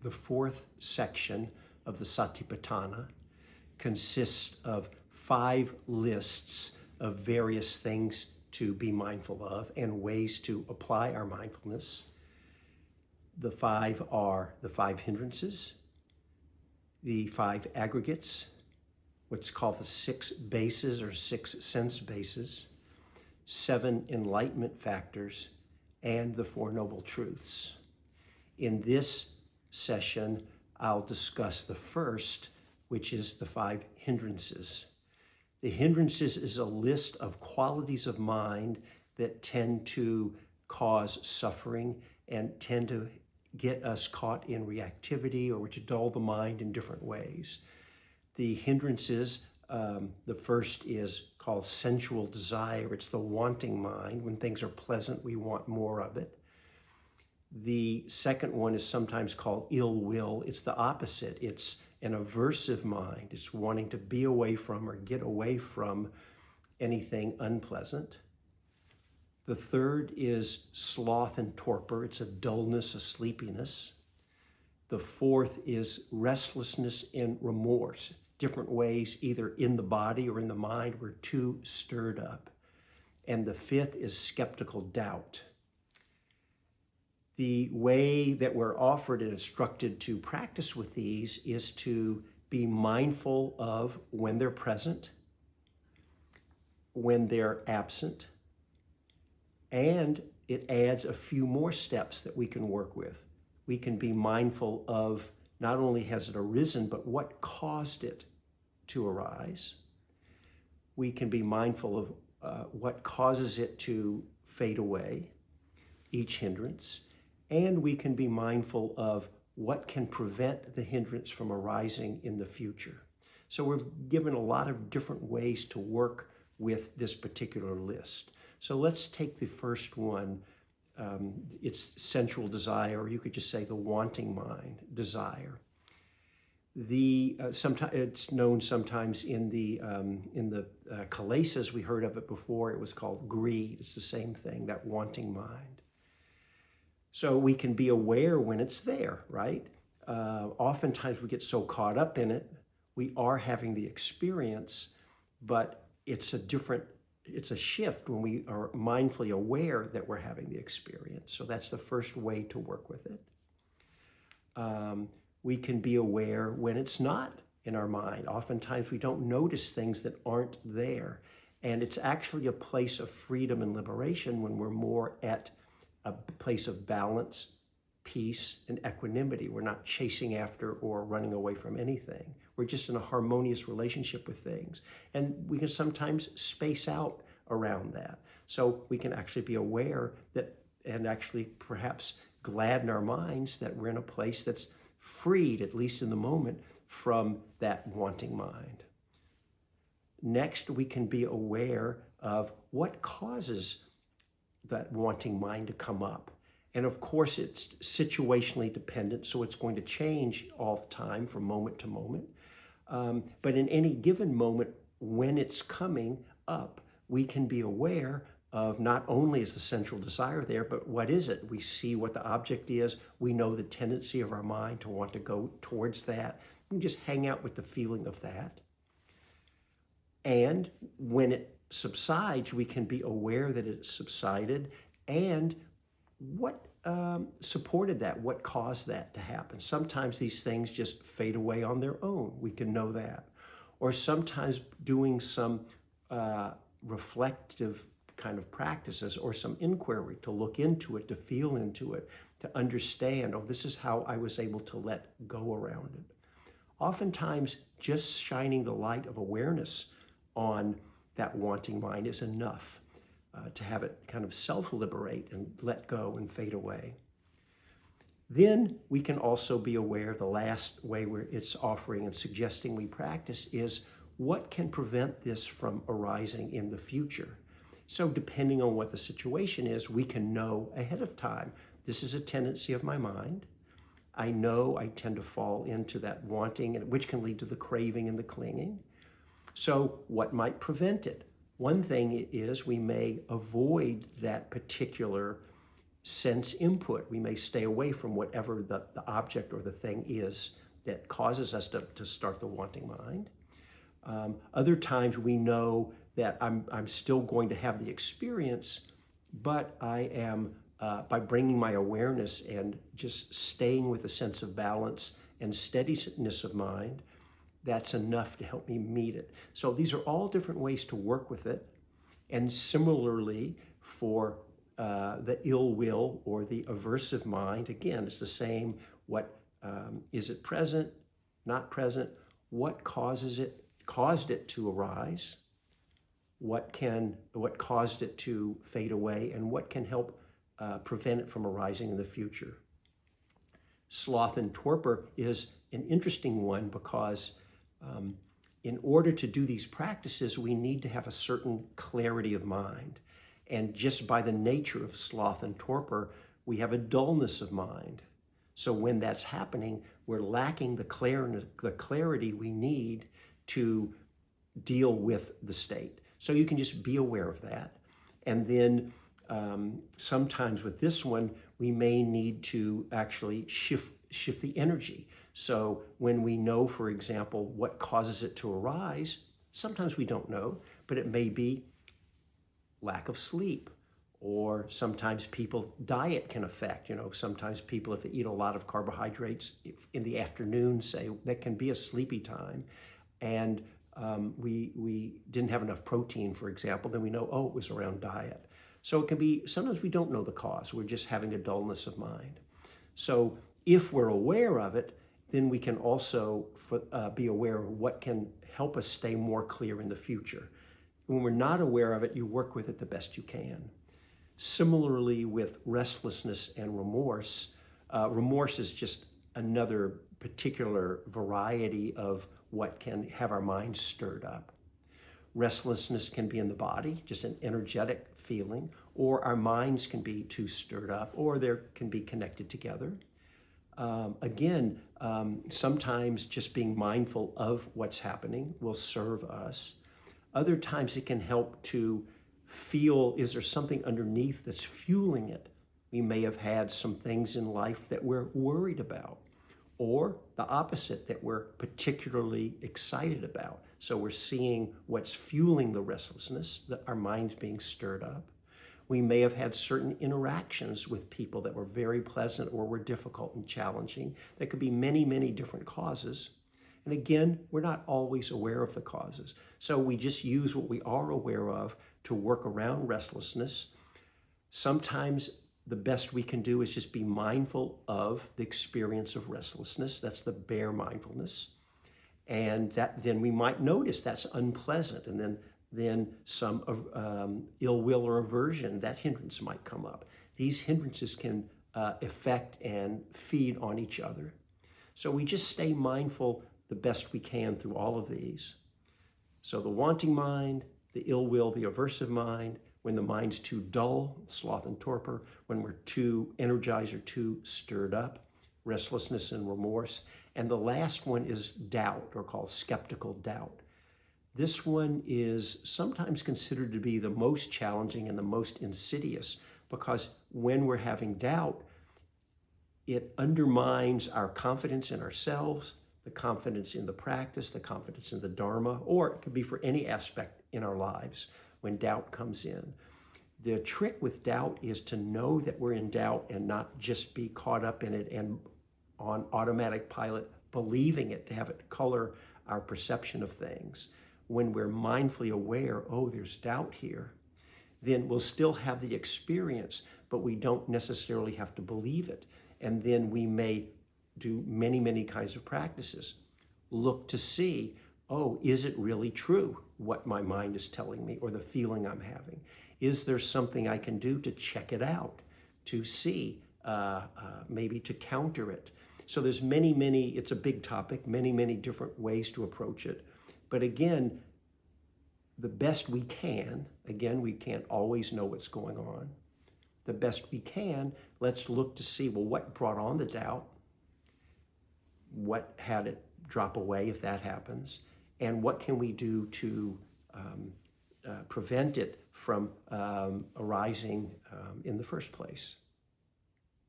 The fourth section of the Satipatthana consists of 5 lists of various things to be mindful of and ways to apply our mindfulness. The 5 are the 5 hindrances, the 5 aggregates, what's called the 6 bases or 6 sense bases, 7 enlightenment factors, and the 4 noble truths. In this session, I'll discuss the first, which is the 5 hindrances. The hindrances is a list of qualities of mind that tend to cause suffering and tend to get us caught in reactivity or to dull the mind in different ways. The hindrances, the first is called sensual desire. It's the wanting mind. When things are pleasant, we want more of it. The second one is sometimes called ill will. It's the opposite. It's an aversive mind. It's wanting to be away from or get away from anything unpleasant. The third is sloth and torpor. It's a dullness, a sleepiness. The fourth is restlessness and remorse. Different ways, either in the body or in the mind, we're too stirred up. And the fifth is skeptical doubt. The way that we're offered and instructed to practice with these is to be mindful of when they're present, when they're absent, and it adds a few more steps that we can work with. We can be mindful of not only has it arisen, but what caused it to arise. We can be mindful of what causes it to fade away, each hindrance. And we can be mindful of what can prevent the hindrance from arising in the future. So we're given a lot of different ways to work with this particular list. So let's take the first one. It's sensual desire, or you could just say the wanting mind, desire. Sometimes it's known sometimes in the kilesas. We heard of it before. It was called greed. It's the same thing, that wanting mind. So we can be aware when it's there, right? Oftentimes we get so caught up in it, we are having the experience, but it's a shift when we are mindfully aware that we're having the experience. So that's the first way to work with it. We can be aware when it's not in our mind. Oftentimes we don't notice things that aren't there. And it's actually a place of freedom and liberation when we're more at a place of balance, peace, and equanimity. We're not chasing after or running away from anything. We're just in a harmonious relationship with things. And we can sometimes space out around that. So we can actually be aware that, and actually perhaps gladden our minds that we're in a place that's freed, at least in the moment, from that wanting mind. Next, we can be aware of what causes that wanting mind to come up. And of course, it's situationally dependent, so it's going to change all the time from moment to moment. But in any given moment, when it's coming up, we can be aware of not only is the central desire there, but what is it? We see what the object is. We know the tendency of our mind to want to go towards that. We can just hang out with the feeling of that. And when it subsides, we can be aware that it subsided and what supported that, what caused that to happen. Sometimes these things just fade away on their own. We can know that. Or sometimes doing some reflective kind of practices or some inquiry to look into it, to feel into it, to understand, oh, this is how I was able to let go around it. Oftentimes, just shining the light of awareness on that wanting mind is enough to have it kind of self-liberate and let go and fade away. Then we can also be aware, the last way where it's offering and suggesting we practice is what can prevent this from arising in the future. So depending on what the situation is, we can know ahead of time, this is a tendency of my mind. I know I tend to fall into that wanting, which can lead to the craving and the clinging. So what might prevent it? One thing is we may avoid that particular sense input. We may stay away from whatever the object or the thing is that causes us to start the wanting mind. Other times we know that I'm still going to have the experience, but I am, by bringing my awareness and just staying with a sense of balance and steadiness of mind, that's enough to help me meet it. So these are all different ways to work with it. And similarly, for the ill will or the aversive mind, again, it's the same. What is it present, not present? What caused it to arise? What caused it to fade away? And what can help prevent it from arising in the future? Sloth and torpor is an interesting one because in order to do these practices, we need to have a certain clarity of mind. And just by the nature of sloth and torpor, we have a dullness of mind. So when that's happening, we're lacking the clarity we need to deal with the state. So you can just be aware of that. And then sometimes with this one, we may need to actually shift the energy. So when we know, for example, what causes it to arise, sometimes we don't know, but it may be lack of sleep, or sometimes diet can affect, sometimes people, if they eat a lot of carbohydrates in the afternoon, say that can be a sleepy time. And we didn't have enough protein, for example, then we know, oh, it was around diet. So it can be, sometimes we don't know the cause. We're just having a dullness of mind. So if we're aware of it, then we can also be aware of what can help us stay more clear in the future. When we're not aware of it, you work with it the best you can. Similarly with restlessness and remorse, remorse is just another particular variety of what can have our minds stirred up. Restlessness can be in the body, just an energetic feeling, or our minds can be too stirred up, or they can be connected together. Sometimes just being mindful of what's happening will serve us. Other times it can help to feel, is there something underneath that's fueling it? We may have had some things in life that we're worried about, or the opposite, that we're particularly excited about. So we're seeing what's fueling the restlessness, our minds being stirred up. We may have had certain interactions with people that were very pleasant or were difficult and challenging. There could be many, many different causes. And again, we're not always aware of the causes. So we just use what we are aware of to work around restlessness. Sometimes the best we can do is just be mindful of the experience of restlessness. That's the bare mindfulness. And that then we might notice that's unpleasant. And then some ill will or aversion, that hindrance might come up. These hindrances can affect and feed on each other. So we just stay mindful the best we can through all of these. So the wanting mind, the ill will, the aversive mind, when the mind's too dull, sloth and torpor, when we're too energized or too stirred up, restlessness and remorse. And the last one is doubt, or called skeptical doubt. This one is sometimes considered to be the most challenging and the most insidious, because when we're having doubt, it undermines our confidence in ourselves, the confidence in the practice, the confidence in the Dharma, or it could be for any aspect in our lives when doubt comes in. The trick with doubt is to know that we're in doubt and not just be caught up in it and on automatic pilot believing it, to have it color our perception of things. When we're mindfully aware, oh, there's doubt here, then we'll still have the experience, but we don't necessarily have to believe it. And then we may do many, many kinds of practices. Look to see, oh, is it really true what my mind is telling me or the feeling I'm having? Is there something I can do to check it out, to see, maybe to counter it? So there's many, it's a big topic, many different ways to approach it. But again, the best we can, again, we can't always know what's going on. The best we can, let's look to see, well, what brought on the doubt? What had it drop away if that happens? And what can we do to prevent it from arising in the first place?